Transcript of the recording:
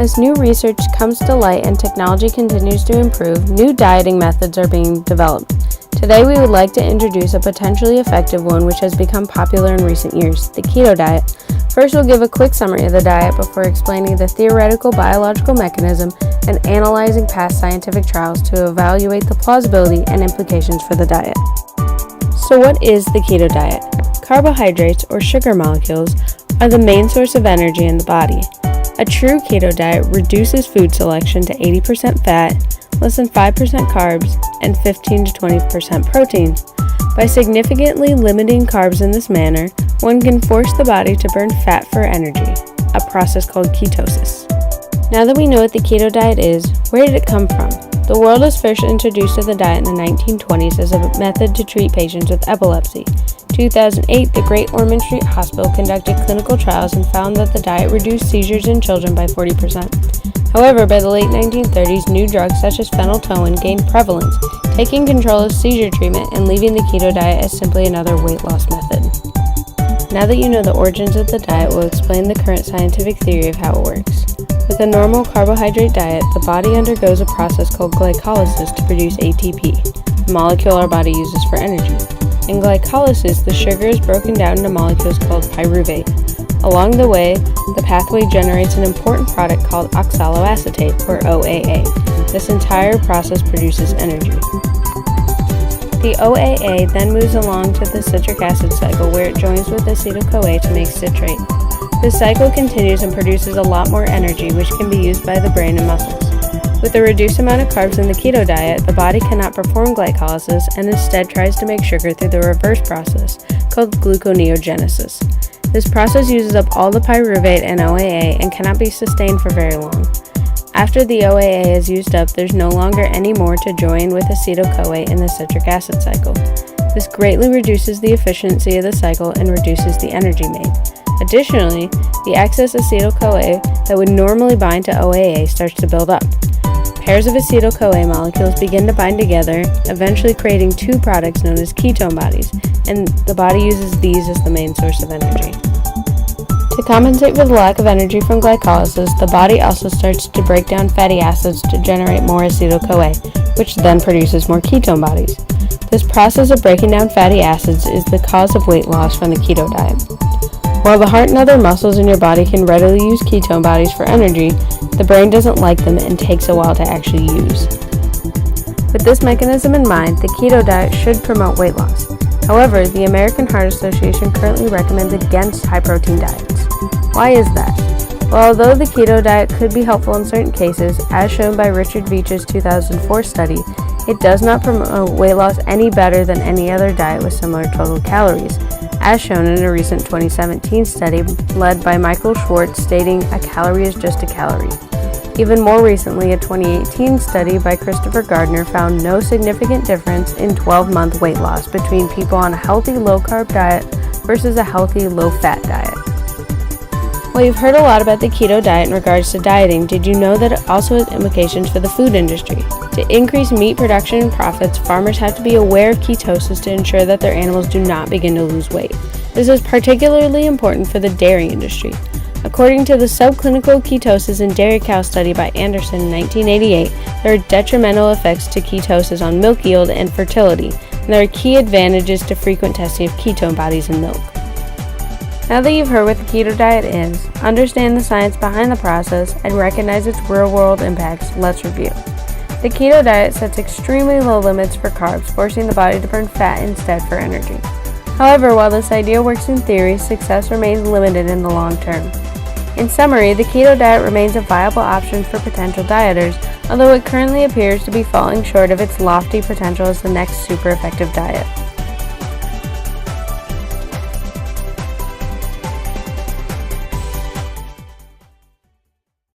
As new research comes to light and technology continues to improve, new dieting methods are being developed. Today we would like to introduce a potentially effective one which has become popular in recent years, the keto diet. First, we'll give a quick summary of the diet before explaining the theoretical biological mechanism and analyzing past scientific trials to evaluate the plausibility and implications for the diet. So what is the keto diet? Carbohydrates, or sugar molecules, are the main source of energy in the body. A true keto diet reduces food selection to 80% fat, less than 5% carbs, and 15 to 20% protein. By significantly limiting carbs in this manner, one can force the body to burn fat for energy, a process called ketosis. Now that we know what the keto diet is, where did it come from? The world was first introduced to the diet in the 1920s as a method to treat patients with epilepsy. In 2008, the Great Ormond Street Hospital conducted clinical trials and found that the diet reduced seizures in children by 40%. However, by the late 1930s, new drugs such as phenytoin gained prevalence, taking control of seizure treatment and leaving the keto diet as simply another weight loss method. Now that you know the origins of the diet, we'll explain the current scientific theory of how it works. With a normal carbohydrate diet, the body undergoes a process called glycolysis to produce ATP, the molecule our body uses for energy. In glycolysis, the sugar is broken down into molecules called pyruvate. Along the way, the pathway generates an important product called oxaloacetate, or OAA. This entire process produces energy. The OAA then moves along to the citric acid cycle, where it joins with acetyl-CoA to make citrate. This cycle continues and produces a lot more energy, which can be used by the brain and muscles. With a reduced amount of carbs in the keto diet, the body cannot perform glycolysis and instead tries to make sugar through the reverse process, called gluconeogenesis. This process uses up all the pyruvate and OAA and cannot be sustained for very long. After the OAA is used up, there's no longer any more to join with acetyl-CoA in the citric acid cycle. This greatly reduces the efficiency of the cycle and reduces the energy made. Additionally, the excess acetyl-CoA that would normally bind to OAA starts to build up. Pairs of acetyl-CoA molecules begin to bind together, eventually creating two products known as ketone bodies, and the body uses these as the main source of energy. To compensate for the lack of energy from glycolysis, the body also starts to break down fatty acids to generate more acetyl-CoA, which then produces more ketone bodies. This process of breaking down fatty acids is the cause of weight loss from the keto diet. While the heart and other muscles in your body can readily use ketone bodies for energy, the brain doesn't like them and takes a while to actually use. With this mechanism in mind, the keto diet should promote weight loss. However, the American Heart Association currently recommends against high-protein diets. Why is that? Well, although the keto diet could be helpful in certain cases, as shown by Richard Veitch's 2004 study, it does not promote weight loss any better than any other diet with similar total calories, as shown in a recent 2017 study led by Michael Schwartz stating a calorie is just a calorie. Even more recently, a 2018 study by Christopher Gardner found no significant difference in 12-month weight loss between people on a healthy low-carb diet versus a healthy low-fat diet. While you've heard a lot about the keto diet in regards to dieting, did you know that it also has implications for the food industry? To increase meat production and profits, farmers have to be aware of ketosis to ensure that their animals do not begin to lose weight. This is particularly important for the dairy industry. According to the subclinical ketosis in dairy cow study by Anderson in 1988, there are detrimental effects to ketosis on milk yield and fertility, and there are key advantages to frequent testing of ketone bodies in milk. Now that you've heard what the keto diet is, understand the science behind the process, and recognize its real-world impacts, let's review. The keto diet sets extremely low limits for carbs, forcing the body to burn fat instead for energy. However, while this idea works in theory, success remains limited in the long term. In summary, the keto diet remains a viable option for potential dieters, although it currently appears to be falling short of its lofty potential as the next super effective diet.